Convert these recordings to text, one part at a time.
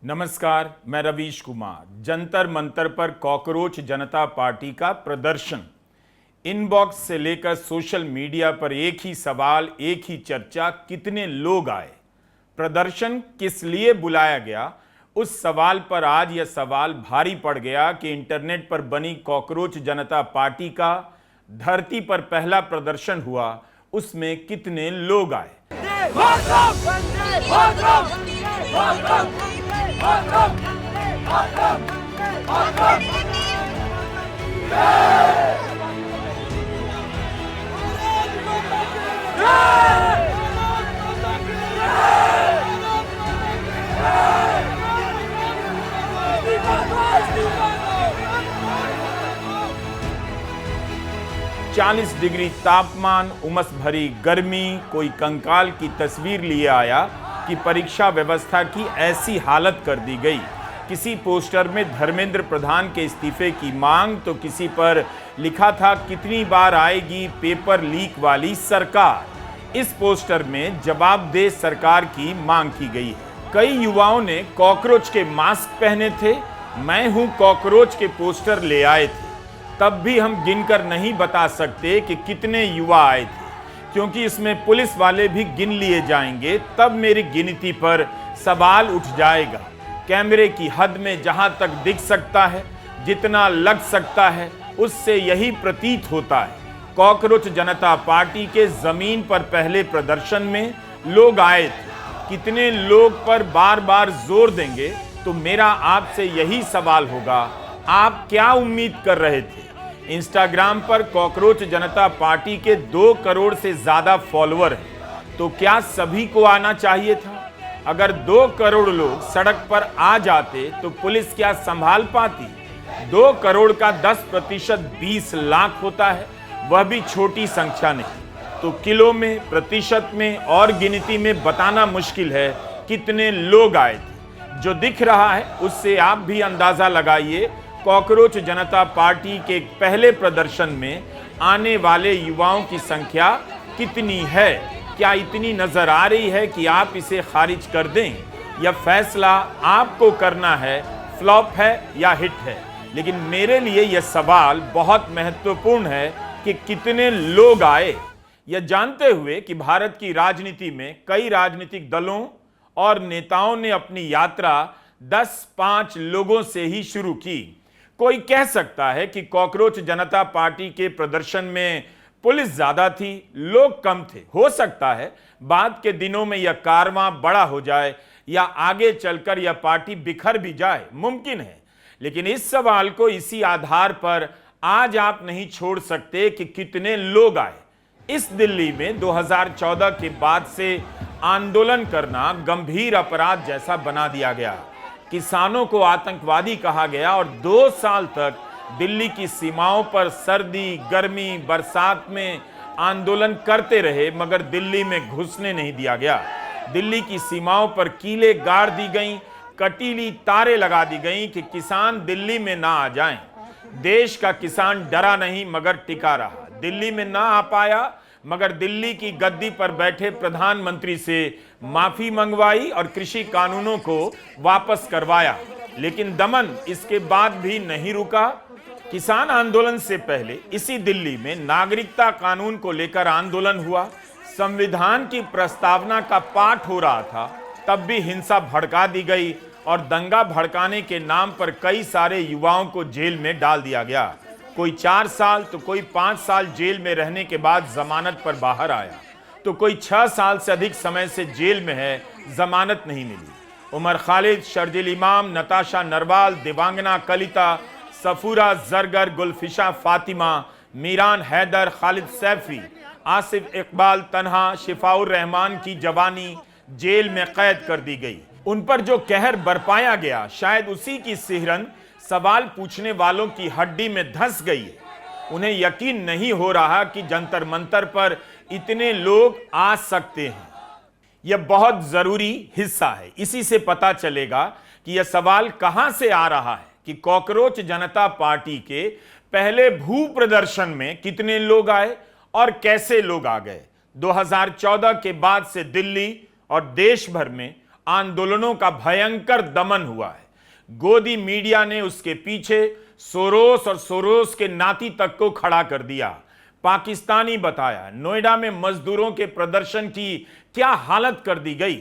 नमस्कार, मैं रवीश कुमार। जंतर मंतर पर कॉकरोच जनता पार्टी का प्रदर्शन। इनबॉक्स से लेकर सोशल मीडिया पर एक ही सवाल, एक ही चर्चा, कितने लोग आए, प्रदर्शन किस लिए बुलाया गया। उस सवाल पर आज यह सवाल भारी पड़ गया कि इंटरनेट पर बनी कॉकरोच जनता पार्टी का धरती पर पहला प्रदर्शन हुआ, उसमें कितने लोग आए। 40 डिग्री तापमान, उमस भरी गर्मी, कोई कंकाल की तस्वीर लिए आया कि परीक्षा व्यवस्था की ऐसी हालत कर दी गई। किसी पोस्टर में धर्मेंद्र प्रधान के इस्तीफे की मांग, तो किसी पर लिखा था कितनी बार आएगी पेपर लीक वाली सरकार। इस पोस्टर में जवाबदेह सरकार की मांग की गई है। कई युवाओं ने कॉकरोच के मास्क पहने थे, मैं हूं कॉकरोच के पोस्टर ले आए थे। तब भी हम गिनकर नहीं बता सकते कि कितने युवा आए थे, क्योंकि इसमें पुलिस वाले भी गिन लिए जाएंगे, तब मेरी गिनती पर सवाल उठ जाएगा। कैमरे की हद में जहां तक दिख सकता है, जितना लग सकता है, उससे यही प्रतीत होता है। कॉकरोच जनता पार्टी के जमीन पर पहले प्रदर्शन में लोग आए थे। कितने लोग पर बार बार जोर देंगे, तो मेरा आपसे यही सवाल होगा, आप क्या उम्मीद कर रहे थे। इंस्टाग्राम पर कॉकरोच जनता पार्टी के 2 करोड़ से ज्यादा फॉलोअर हैं, तो क्या सभी को आना चाहिए था। अगर 2 करोड़ लोग सड़क पर आ जाते तो पुलिस क्या संभाल पाती। 2 करोड़ का 10% 20 लाख होता है, वह भी छोटी संख्या नहीं। तो किलो में, प्रतिशत में और गिनती में बताना मुश्किल है कितने लोग आए थे। जो दिख रहा है उससे आप भी अंदाजा लगाइए कॉकरोच जनता पार्टी के पहले प्रदर्शन में आने वाले युवाओं की संख्या कितनी है। क्या इतनी नजर आ रही है कि आप इसे खारिज कर दें। यह फैसला आपको करना है, फ्लॉप है या हिट है। लेकिन मेरे लिए यह सवाल बहुत महत्वपूर्ण है कि कितने लोग आए। यह जानते हुए कि भारत की राजनीति में कई राजनीतिक दलों और नेताओं ने अपनी यात्रा 10-5 लोगों से ही शुरू की। कोई कह सकता है कि कॉकरोच जनता पार्टी के प्रदर्शन में पुलिस ज्यादा थी, लोग कम थे। हो सकता है बाद के दिनों में यह कारवां बड़ा हो जाए या आगे चलकर यह पार्टी बिखर भी जाए, मुमकिन है। लेकिन इस सवाल को इसी आधार पर आज आप नहीं छोड़ सकते कि कितने लोग आए। इस दिल्ली में 2014 के बाद से आंदोलन करना गंभीर अपराध जैसा बना दिया गया। किसानों को आतंकवादी कहा गया और 2 साल तक दिल्ली की सीमाओं पर सर्दी, गर्मी, बरसात में आंदोलन करते रहे, मगर दिल्ली में घुसने नहीं दिया गया। दिल्ली की सीमाओं पर कीले गाड़ दी गईं, कटीली तारें लगा दी गईं कि किसान दिल्ली में ना आ जाएं। देश का किसान डरा नहीं मगर टिका रहा। दिल्ली में ना आ पाया, मगर दिल्ली की गद्दी पर बैठे प्रधानमंत्री से माफी मंगवाई और कृषि कानूनों को वापस करवाया। लेकिन दमन इसके बाद भी नहीं रुका। किसान आंदोलन से पहले इसी दिल्ली में नागरिकता कानून को लेकर आंदोलन हुआ। संविधान की प्रस्तावना का पाठ हो रहा था, तब भी हिंसा भड़का दी गई और दंगा भड़काने के नाम पर कई सारे युवाओं को जेल में डाल दिया गया। कोई 4 साल तो कोई 5 साल जेल में रहने के बाद जमानत पर बाहर आया, तो कोई 6 साल से अधिक समय से जेल में है, जमानत नहीं मिली। उमर खालिद, शर्जिल इमाम, नताशा नरवाल, देवांगना कलिता, सफूरा जरगर, गुलफिशा फातिमा, मीरान हैदर, खालिद सैफी, आसिफ इकबाल तन्हा, शिफाउर रहमान की जवानी जेल में कैद कर दी गई। उन पर जो कहर बरपाया गया, शायद उसी की सिहरन सवाल पूछने वालों की हड्डी में धंस गई है। उन्हें यकीन नहीं हो रहा कि जंतर मंतर पर इतने लोग आ सकते हैं। यह बहुत जरूरी हिस्सा है। इसी से पता चलेगा कि यह सवाल कहां से आ रहा है कि कॉकरोच जनता पार्टी के पहले भू प्रदर्शन में कितने लोग आए और कैसे लोग आ गए। 2014 के बाद से दिल्ली और देश भर में आंदोलनों का भयंकर दमन हुआ है। गोदी मीडिया ने उसके पीछे सोरोस और सोरोस के नाती तक को खड़ा कर दिया। पाकिस्तानी बताया नोएडा में मजदूरों के प्रदर्शन की क्या हालत कर दी गई।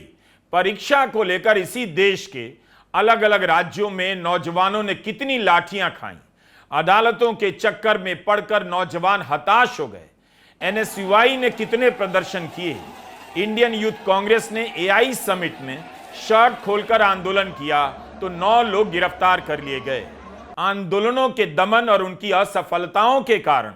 परीक्षा को लेकर इसी देश के अलग अलग राज्यों में नौजवानों ने कितनी लाठियां खाई। अदालतों के चक्कर में पड़कर नौजवान हताश हो गए। एनएसयूआई ने कितने प्रदर्शन किए। इंडियन यूथ कांग्रेस ने एआई समिट में शर्ट खोलकर आंदोलन किया तो 9 लोग गिरफ्तार कर लिए गए। आंदोलनों के दमन और उनकी असफलताओं के कारण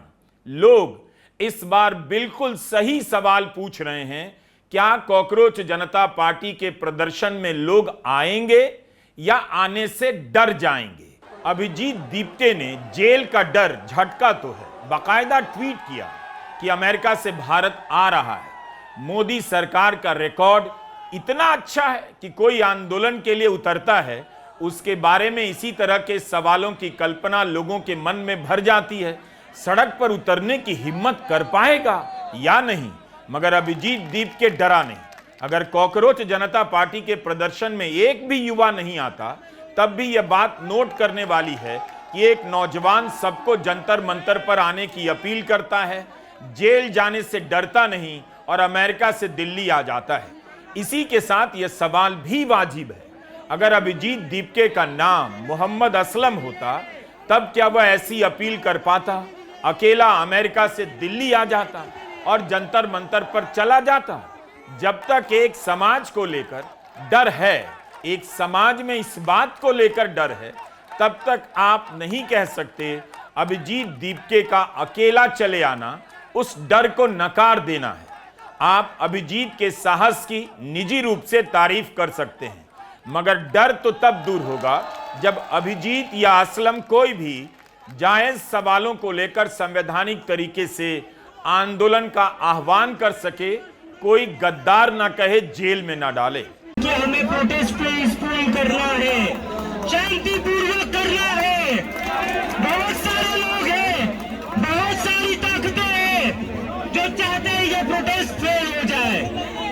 लोग इस बार बिल्कुल सही सवाल पूछ रहे हैं, क्या कॉकरोच जनता पार्टी के प्रदर्शन में लोग आएंगे या आने से डर जाएंगे। अभिजीत दीप्ते ने जेल का डर झटका तो है, बाकायदा ट्वीट किया कि अमेरिका से भारत आ रहा है। मोदी सरकार का रिकॉर्ड इतना अच्छा है कि कोई आंदोलन के लिए उतरता है, उसके बारे में इसी तरह के सवालों की कल्पना लोगों के मन में भर जाती है। सड़क पर उतरने की हिम्मत कर पाएगा या नहीं, मगर अभिजीत दीप के डरा नहीं। अगर कॉकरोच जनता पार्टी के प्रदर्शन में एक भी युवा नहीं आता, तब भी यह बात नोट करने वाली है कि एक नौजवान सबको जंतर मंतर पर आने की अपील करता है, जेल जाने से डरता नहीं और अमेरिका से दिल्ली आ जाता है। इसी के साथ यह सवाल भी वाजिब है, अगर अभिजीत दीपके का नाम मोहम्मद असलम होता, तब क्या वह ऐसी अपील कर पाता? अकेला अमेरिका से दिल्ली आ जाता और जंतर मंतर पर चला जाता? जब तक एक समाज को लेकर डर है, एक समाज में इस बात को लेकर डर है, तब तक आप नहीं कह सकते अभिजीत दीपके का अकेला चले आना उस डर को नकार देना है। आप अभिजीत के साहस की निजी रूप से तारीफ कर सकते हैं, मगर डर तो तब दूर होगा जब अभिजीत या असलम कोई भी जायज सवालों को लेकर संवैधानिक तरीके से आंदोलन का आह्वान कर सके, कोई गद्दार ना कहे, जेल में ना डाले। कि हमें प्रोटेस्ट पीसफुल करना है, शांतिपूर्वक करना है। बहुत सारे लोग हैं, बहुत सारी ताकतें हैं जो चाहते हैं ये प्रोटेस्ट फेल हो जाए।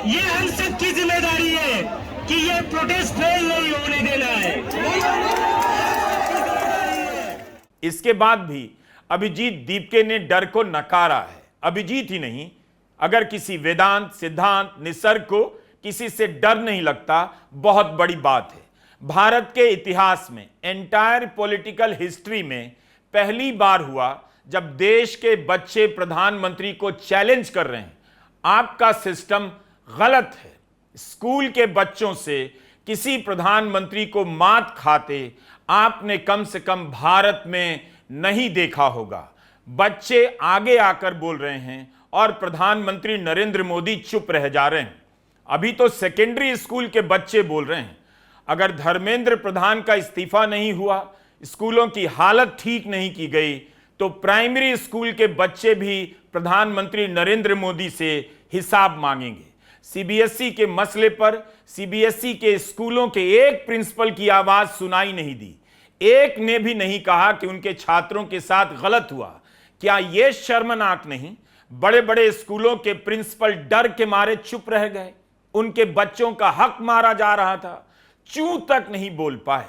ये हम सब की जिम्मेदारी है कि ये प्रोटेस्ट फेल नहीं होने देना है। इसके बाद भी अभिजीत दीपके ने डर को नकारा है। अभिजीत ही नहीं, अगर किसी वेदांत, सिद्धांत, निसर्ग को किसी से डर नहीं लगता, बहुत बड़ी बात है। भारत के इतिहास में, एंटायर पॉलिटिकल हिस्ट्री में पहली बार हुआ जब देश के बच्चे प्रधानमंत्री को चैलेंज कर रहे हैं, आपका सिस्टम गलत है। स्कूल के बच्चों से किसी प्रधानमंत्री को मात खाते आपने कम से कम भारत में नहीं देखा होगा। बच्चे आगे आकर बोल रहे हैं और प्रधानमंत्री नरेंद्र मोदी चुप रह जा रहे हैं। अभी तो सेकेंडरी स्कूल के बच्चे बोल रहे हैं। अगर धर्मेंद्र प्रधान का इस्तीफा नहीं हुआ, स्कूलों की हालत ठीक नहीं की गई, तो प्राइमरी स्कूल के बच्चे भी प्रधानमंत्री नरेंद्र मोदी से हिसाब मांगेंगे। सीबीएसई के मसले पर सीबीएसई के स्कूलों के एक प्रिंसिपल की आवाज सुनाई नहीं दी। एक ने भी नहीं कहा कि उनके छात्रों के साथ गलत हुआ। क्या यह शर्मनाक नहीं? बड़े बड़े स्कूलों के प्रिंसिपल डर के मारे चुप रह गए। उनके बच्चों का हक मारा जा रहा था, चूं तक नहीं बोल पाए।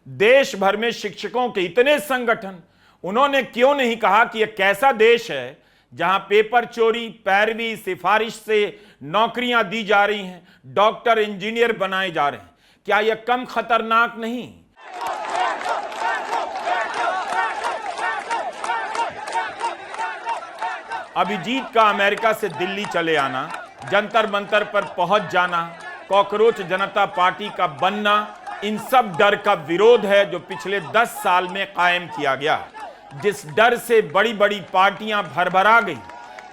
देश भर में शिक्षकों के इतने संगठन, उन्होंने क्यों नहीं कहा कि यह कैसा देश है जहां पेपर चोरी, पैरवी, सिफारिश से नौकरियां दी जा रही हैं, डॉक्टर, इंजीनियर बनाए जा रहे हैं? क्या यह कम खतरनाक नहीं? अभिजीत का अमेरिका से दिल्ली चले आना, जंतर मंतर पर पहुंच जाना, कॉकरोच जनता पार्टी का बनना, इन सब डर का विरोध है जो पिछले 10 साल में कायम किया गया। जिस डर से बड़ी बड़ी पार्टियां भरभरा गई,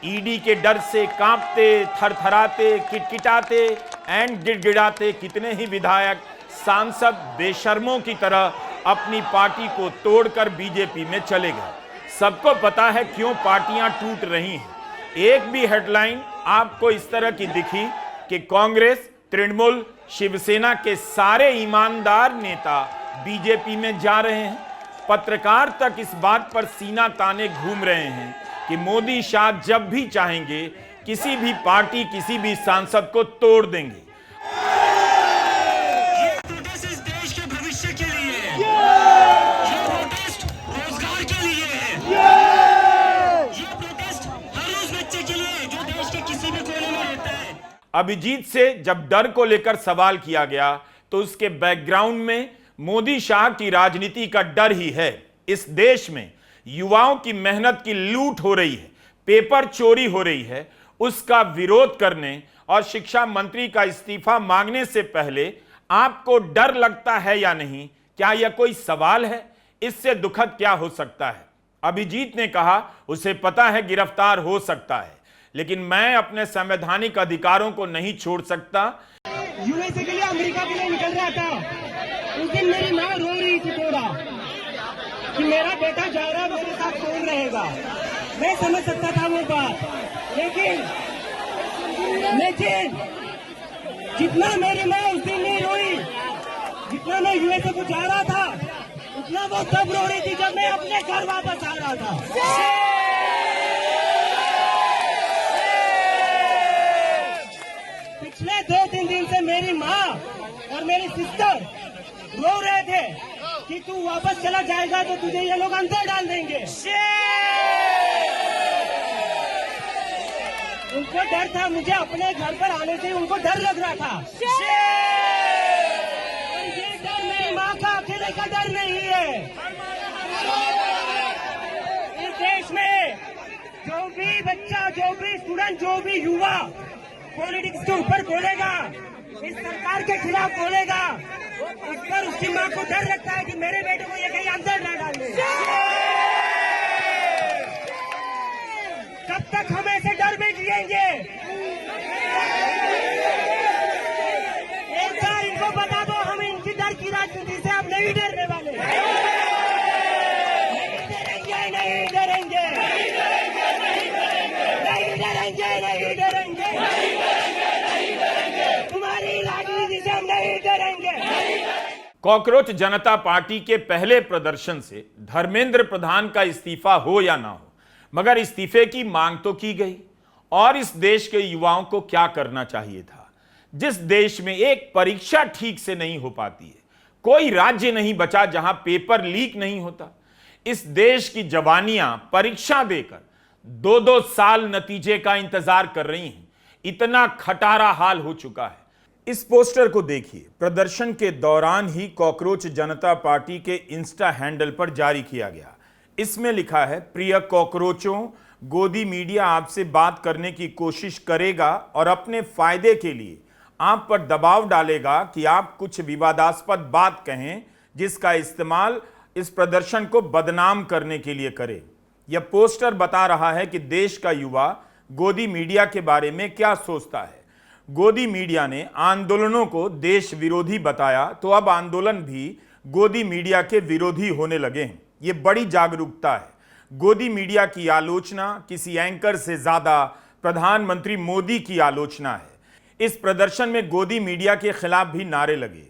ईडी के डर से कांपते, थरथराते, किटकिटाते एंड गिड़गिड़ाते कितने ही विधायक, सांसद बेशर्मों की तरह अपनी पार्टी को तोड़कर बीजेपी में चले गए। सबको पता है क्यों पार्टियां टूट रही हैं। एक भी हेडलाइन आपको इस तरह की दिखी कि कांग्रेस, तृणमूल, शिवसेना के सारे ईमानदार नेता बीजेपी में जा रहे हैं? पत्रकार तक इस बात पर सीना ताने घूम रहे हैं कि मोदी शाह जब भी चाहेंगे किसी भी पार्टी, किसी भी सांसद को तोड़ देंगे। अभिजीत से जब डर को लेकर सवाल किया गया तो उसके बैकग्राउंड में मोदी शाह की राजनीति का डर ही है। इस देश में युवाओं की मेहनत की लूट हो रही है, पेपर चोरी हो रही है, उसका विरोध करने और शिक्षा मंत्री का इस्तीफा मांगने से पहले आपको डर लगता है या नहीं? क्या यह कोई सवाल है? इससे दुखद क्या हो सकता है? अभिजीत ने कहा उसे पता है गिरफ्तार हो सकता है, लेकिन मैं अपने संवैधानिक अधिकारों को नहीं छोड़ सकता। यूएसए के लिए, अमेरिका के लिए निकल रहा था, उस दिन मेरी माँ रो रही थी थोड़ा कि मेरा बेटा जा रहा है, मेरे साथ कौन रहेगा। मैं समझ सकता था वो बात, लेकिन जितना मेरी माँ उस दिन नहीं रोई, जितना मैं यूएसए को जा रहा था, उतना वो तब रो रही थी जब मैं अपने घर वापस आ रहा था। पिछले 2-3 दिन से मेरी माँ और मेरी सिस्टर रो रहे थे कि तू वापस चला जाएगा तो तुझे ये लोग अंदर डाल देंगे। उनको डर था, मुझे अपने घर पर आने से उनको डर लग रहा था। और ये डर मेरी माँ का अकेले का डर नहीं है। इस देश में जो भी बच्चा, जो भी स्टूडेंट, जो भी युवा पॉलिटिक्स के ऊपर बोलेगा, इस सरकार के खिलाफ बोलेगा, उस पर उसकी माँ को डर लगता है कि मेरे बेटे को ये कहीं अंदर ना डाल दे। कब तक हम ऐसे डर में जिएंगे? एक बार इनको बता दो, हम इनकी डर की राजनीति से अब नहीं डरने वाले। नहीं डरेंगे, नहीं डरेंगे। तुम्हारी राजनीति से हम नहीं डरेंगे। कॉकरोच जनता पार्टी के पहले प्रदर्शन से धर्मेंद्र प्रधान का इस्तीफा हो या ना हो, मगर इस्तीफे की मांग तो की गई। और इस देश के युवाओं को क्या करना चाहिए था? जिस देश में एक परीक्षा ठीक से नहीं हो पाती है, कोई राज्य नहीं बचा जहां पेपर लीक नहीं होता। इस देश की जवानियां परीक्षा देकर 2-2 साल नतीजे का इंतजार कर रही हैं। इतना खटारा हाल हो चुका है। इस पोस्टर को देखिए, प्रदर्शन के दौरान ही कॉकरोच जनता पार्टी के इंस्टा हैंडल पर जारी किया गया। इसमें लिखा है, प्रिय कॉकरोचों, गोदी मीडिया आपसे बात करने की कोशिश करेगा और अपने फायदे के लिए आप पर दबाव डालेगा कि आप कुछ विवादास्पद बात कहें, जिसका इस्तेमाल इस प्रदर्शन को बदनाम करने के लिए करें। यह पोस्टर बता रहा है कि देश का युवा गोदी मीडिया के बारे में क्या सोचता है। गोदी मीडिया ने आंदोलनों को देश विरोधी बताया, तो अब आंदोलन भी गोदी मीडिया के विरोधी होने लगे हैं। ये बड़ी जागरूकता है। गोदी मीडिया की आलोचना किसी एंकर से ज्यादा प्रधानमंत्री मोदी की आलोचना है। इस प्रदर्शन में गोदी मीडिया के खिलाफ भी नारे लगे।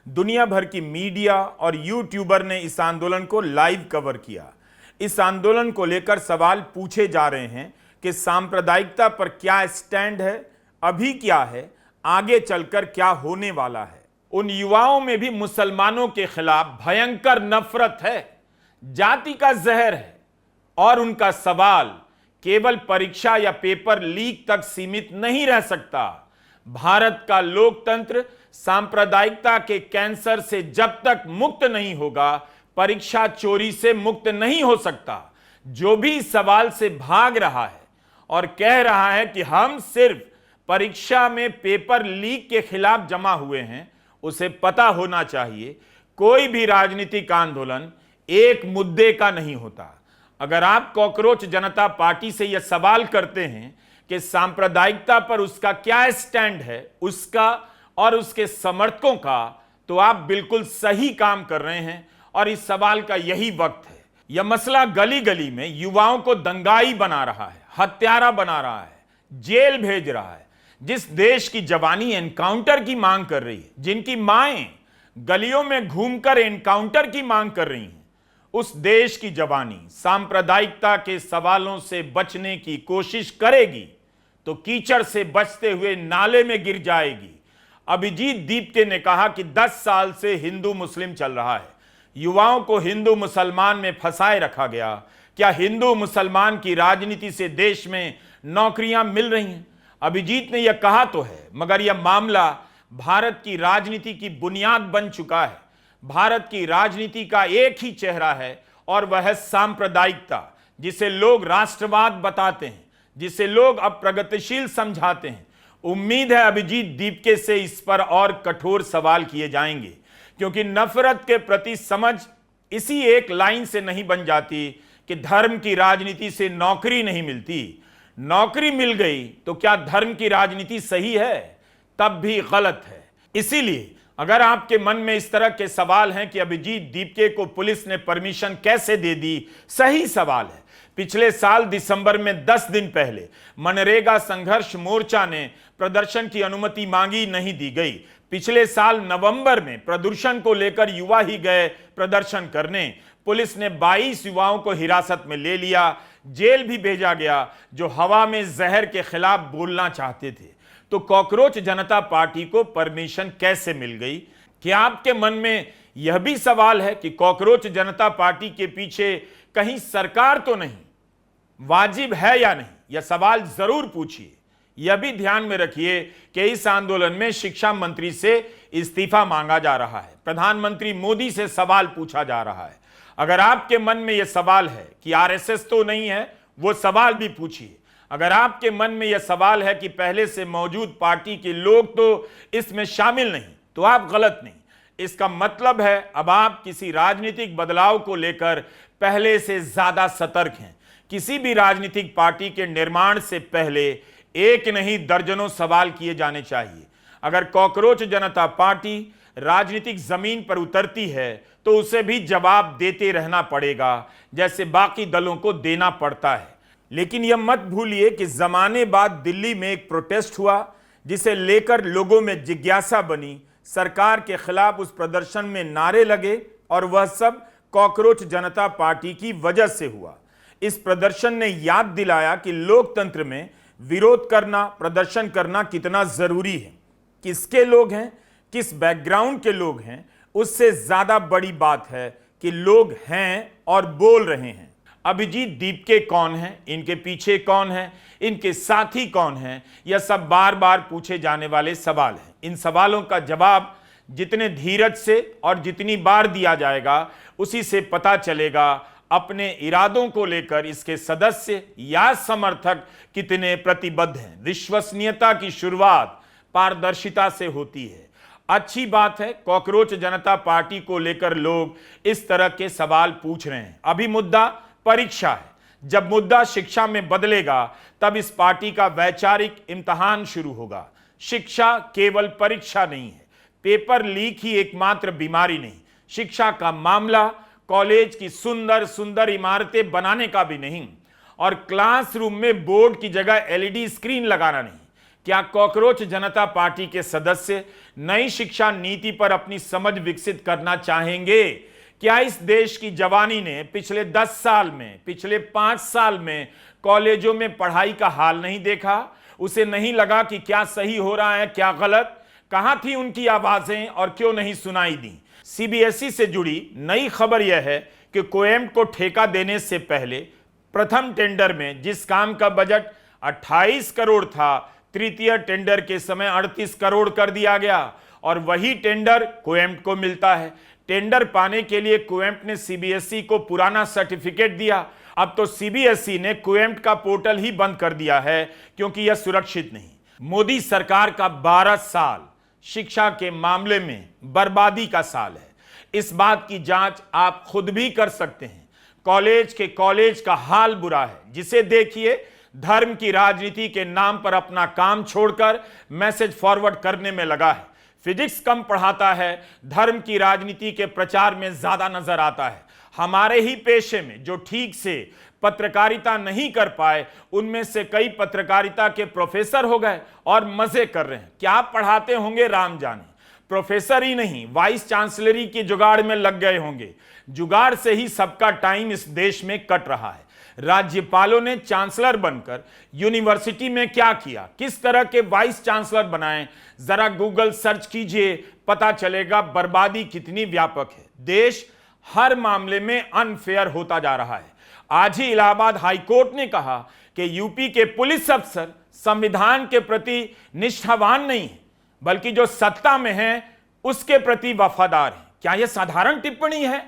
दुनिया भर की मीडिया और यूट्यूबर ने इस आंदोलन को लाइव कवर किया। इस आंदोलन को लेकर सवाल पूछे जा रहे हैं कि सांप्रदायिकता पर क्या स्टैंड है, अभी क्या है, आगे चलकर क्या होने वाला है। उन युवाओं में भी मुसलमानों के खिलाफ भयंकर नफरत है, जाति का जहर है, और उनका सवाल केवल परीक्षा या पेपर लीक तक सीमित नहीं रह सकता। भारत का लोकतंत्र सांप्रदायिकता के कैंसर से जब तक मुक्त नहीं होगा, परीक्षा चोरी से मुक्त नहीं हो सकता। जो भी इस सवाल से भाग रहा है और कह रहा है कि हम सिर्फ परीक्षा में पेपर लीक के खिलाफ जमा हुए हैं, उसे पता होना चाहिए कोई भी राजनीतिक आंदोलन एक मुद्दे का नहीं होता। अगर आप कॉकरोच जनता पार्टी से यह सवाल करते हैं कि सांप्रदायिकता पर उसका क्या स्टैंड है, उसका और उसके समर्थकों का, तो आप बिल्कुल सही काम कर रहे हैं और इस सवाल का यही वक्त है। यह मसला गली गली में युवाओं को दंगाई बना रहा है, हत्यारा बना रहा है, जेल भेज रहा है। जिस देश की जवानी एनकाउंटर की मांग कर रही है, जिनकी माएं गलियों में घूमकर एनकाउंटर की मांग कर रही हैं, उस देश की जवानी सांप्रदायिकता के सवालों से बचने की कोशिश करेगी तो कीचड़ से बचते हुए नाले में गिर जाएगी। अभिजीत दीपके ने कहा कि 10 साल से हिंदू मुस्लिम चल रहा है, युवाओं को हिंदू मुसलमान में फंसाए रखा गया। क्या हिंदू मुसलमान की राजनीति से देश में नौकरियां मिल रही हैं? अभिजीत ने यह कहा तो है, मगर यह मामला भारत की राजनीति की बुनियाद बन चुका है। भारत की राजनीति का एक ही चेहरा है और वह है सांप्रदायिकता, जिसे लोग राष्ट्रवाद बताते हैं, जिसे लोग अब प्रगतिशील समझाते हैं। उम्मीद है अभिजीत दीपके से इस पर और कठोर सवाल किए जाएंगे, क्योंकि नफरत के प्रति समझ इसी एक लाइन से नहीं बन जाती कि धर्म की राजनीति से नौकरी नहीं मिलती। नौकरी मिल गई तो क्या धर्म की राजनीति सही है? तब भी गलत है। इसीलिए अगर आपके मन में इस तरह के सवाल हैं कि अभिजीत दीपके को पुलिस ने परमिशन कैसे दे दी, सही सवाल है। पिछले साल दिसंबर में 10 दिन पहले मनरेगा संघर्ष मोर्चा ने प्रदर्शन की अनुमति मांगी, नहीं दी गई। पिछले साल नवंबर में प्रदूषण को लेकर युवा ही गए प्रदर्शन करने। पुलिस ने 22 युवाओं को हिरासत में ले लिया, जेल भी भेजा गया, जो हवा में जहर के खिलाफ बोलना चाहते थे। तो कॉकरोच जनता पार्टी को परमिशन कैसे मिल गई? क्या आपके मन में यह भी सवाल है कि कॉकरोच जनता पार्टी के पीछे कहीं सरकार तो नहीं? वाजिब है या नहीं, यह सवाल जरूर पूछिए। यह भी ध्यान में रखिए कि इस आंदोलन में शिक्षा मंत्री से इस्तीफा मांगा जा रहा है, प्रधानमंत्री मोदी से सवाल पूछा जा रहा है। अगर आपके मन में यह सवाल है कि आरएसएस तो नहीं है, वो सवाल भी पूछिए। अगर आपके मन में यह सवाल है कि पहले से मौजूद पार्टी के लोग तो इसमें शामिल नहीं, तो आप गलत नहीं। इसका मतलब है अब आप किसी राजनीतिक बदलाव को लेकर पहले से ज्यादा सतर्क हैं। किसी भी राजनीतिक पार्टी के निर्माण से पहले एक नहीं दर्जनों सवाल किए जाने चाहिए। अगर कॉकरोच जनता पार्टी राजनीतिक जमीन पर उतरती है तो उसे भी जवाब देते रहना पड़ेगा, जैसे बाकी दलों को देना पड़ता है। लेकिन यह मत भूलिए कि जमाने बाद दिल्ली में एक प्रोटेस्ट हुआ, जिसे लेकर लोगों में जिज्ञासा बनी। सरकार के खिलाफ उस प्रदर्शन में नारे लगे और वह सब कॉकरोच जनता पार्टी की वजह से हुआ। इस प्रदर्शन ने याद दिलाया कि लोकतंत्र में विरोध करना, प्रदर्शन करना कितना जरूरी है। किसके लोग हैं, किस बैकग्राउंड के लोग हैं, उससे ज्यादा बड़ी बात है कि लोग हैं और बोल रहे हैं। अभिजीत दीपके कौन है, इनके पीछे कौन है, इनके साथी कौन है, यह सब बार बार पूछे जाने वाले सवाल हैं। इन सवालों का जवाब जितने धीरज से और जितनी बार दिया जाएगा, उसी से पता चलेगा अपने इरादों को लेकर इसके सदस्य या समर्थक कितने प्रतिबद्ध हैं। विश्वसनीयता की शुरुआत पारदर्शिता से होती है। अच्छी बात है कॉकरोच जनता पार्टी को लेकर लोग इस तरह के सवाल पूछ रहे हैं। अभी मुद्दा परीक्षा है। जब मुद्दा शिक्षा में बदलेगा, तब इस पार्टी का वैचारिक इम्तिहान शुरू होगा। शिक्षा केवल परीक्षा नहीं है, पेपर लीक ही एकमात्र बीमारी नहीं। शिक्षा का मामला कॉलेज की सुंदर सुंदर इमारतें बनाने का भी नहीं, और क्लासरूम में बोर्ड की जगह एलईडी स्क्रीन लगाना नहीं। क्या कॉकरोच जनता पार्टी के सदस्य नई शिक्षा नीति पर अपनी समझ विकसित करना चाहेंगे? क्या इस देश की जवानी ने पिछले 10 साल में, पिछले 5 साल में कॉलेजों में पढ़ाई का हाल नहीं देखा? उसे नहीं लगा कि क्या सही हो रहा है, क्या गलत? कहां थी उनकी आवाजें और क्यों नहीं सुनाई दी? सीबीएसई से जुड़ी नई खबर यह है कि कुएम्ट को ठेका देने से पहले प्रथम टेंडर में जिस काम का बजट 28 करोड़ था, तृतीय टेंडर के समय 38 करोड़ कर दिया गया, और वही टेंडर कुएम्ट को मिलता है। टेंडर पाने के लिए कुएम्ट ने सीबीएसई को पुराना सर्टिफिकेट दिया। अब तो सीबीएसई ने कुएम्ट का पोर्टल ही बंद कर दिया है, क्योंकि यह सुरक्षित नहीं। मोदी सरकार का 12 साल शिक्षा के मामले में बर्बादी का साल है। इस बात की जांच आप खुद भी कर सकते हैं। कॉलेज का हाल बुरा है, जिसे देखिए धर्म की राजनीति के नाम पर अपना काम छोड़कर मैसेज फॉरवर्ड करने में लगा है। फिजिक्स कम पढ़ाता है, धर्म की राजनीति के प्रचार में ज्यादा नजर आता है। हमारे ही पेशे में जो ठीक से पत्रकारिता नहीं कर पाए, उनमें से कई पत्रकारिता के प्रोफेसर हो गए और मजे कर रहे हैं। क्या पढ़ाते होंगे राम जाने। प्रोफेसर ही नहीं, वाइस चांसलरी के जुगाड़ में लग गए होंगे। जुगाड़ से ही सबका टाइम इस देश में कट रहा है। राज्यपालों ने चांसलर बनकर यूनिवर्सिटी में क्या किया, किस तरह के वाइस चांसलर बनाएं, जरा गूगल सर्च कीजिए, पता चलेगा बर्बादी कितनी व्यापक है। देश हर मामले में अनफेयर होता जा रहा है। आज ही इलाहाबाद हाईकोर्ट ने कहा कि यूपी के पुलिस अफसर संविधान के प्रति निष्ठावान नहीं है, बल्कि जो सत्ता में है उसके प्रति वफादार है। क्या यह साधारण टिप्पणी है?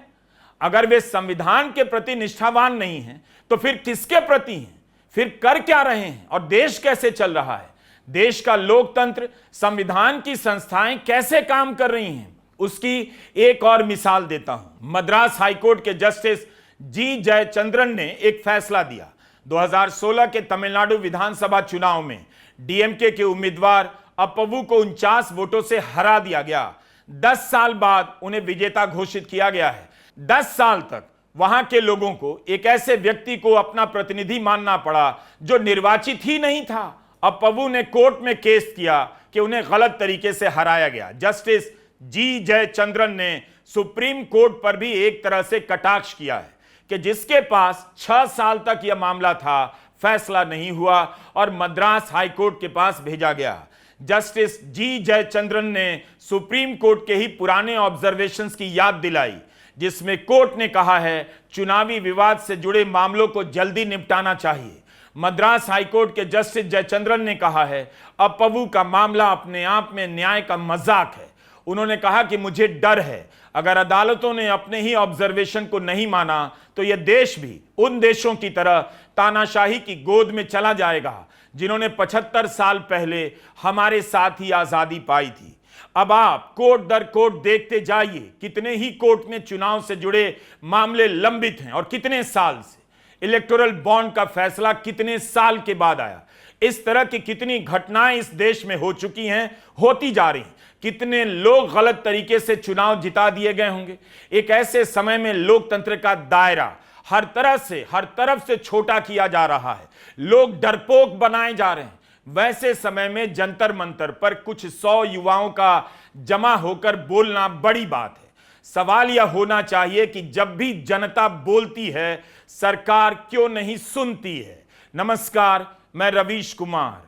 अगर वे संविधान के प्रति निष्ठावान नहीं हैं तो फिर किसके प्रति हैं? फिर कर क्या रहे हैं और देश कैसे चल रहा है? देश का लोकतंत्र, संविधान की संस्थाएं कैसे काम कर रही हैं, उसकी एक और मिसाल देता हूं। मद्रास हाईकोर्ट के जस्टिस जी जयचंद्रन ने एक फैसला दिया। 2016 के तमिलनाडु विधानसभा चुनाव में डीएमके के उम्मीदवार अप्पवू को 49 वोटों से हरा दिया गया। 10 साल बाद उन्हें विजेता घोषित किया गया है। 10 साल तक वहां के लोगों को एक ऐसे व्यक्ति को अपना प्रतिनिधि मानना पड़ा जो निर्वाचित ही नहीं था। अप्पवू ने कोर्ट में केस किया कि उन्हें गलत तरीके से हराया गया। जस्टिस जी जयचंद्रन ने सुप्रीम कोर्ट पर भी एक तरह से कटाक्ष किया है कि जिसके पास 6 साल तक यह मामला था, फैसला नहीं हुआ और मद्रास हाईकोर्ट के पास भेजा गया। जस्टिस जी जयचंद्रन ने सुप्रीम कोर्ट के ही पुराने ऑब्जर्वेशंस की याद दिलाई, जिसमें कोर्ट ने कहा है चुनावी विवाद से जुड़े मामलों को जल्दी निपटाना चाहिए। मद्रास हाईकोर्ट के जस्टिस जयचंद्रन ने कहा है अप्पवू का मामला अपने आप में न्याय का मजाक है। उन्होंने कहा कि मुझे डर है अगर अदालतों ने अपने ही ऑब्जर्वेशन को नहीं माना तो यह देश भी उन देशों की तरह तानाशाही की गोद में चला जाएगा जिन्होंने 75 साल पहले हमारे साथ ही आजादी पाई थी। अब आप कोर्ट दर कोर्ट देखते जाइए कितने ही कोर्ट में चुनाव से जुड़े मामले लंबित हैं और कितने साल से। इलेक्टोरल बॉन्ड का फैसला कितने साल के बाद आया। इस तरह की कितनी घटनाएं इस देश में हो चुकी हैं, होती जा रही हैं। कितने लोग गलत तरीके से चुनाव जिता दिए गए होंगे। एक ऐसे समय में लोकतंत्र का दायरा हर तरफ से छोटा किया जा रहा है। लोग डरपोक बनाए जा रहे हैं। वैसे समय में जंतर मंतर पर कुछ 100 युवाओं का जमा होकर बोलना बड़ी बात है। सवाल यह होना चाहिए कि जब भी जनता बोलती है, सरकार क्यों नहीं सुनती है। नमस्कार, मैं रवीश कुमार।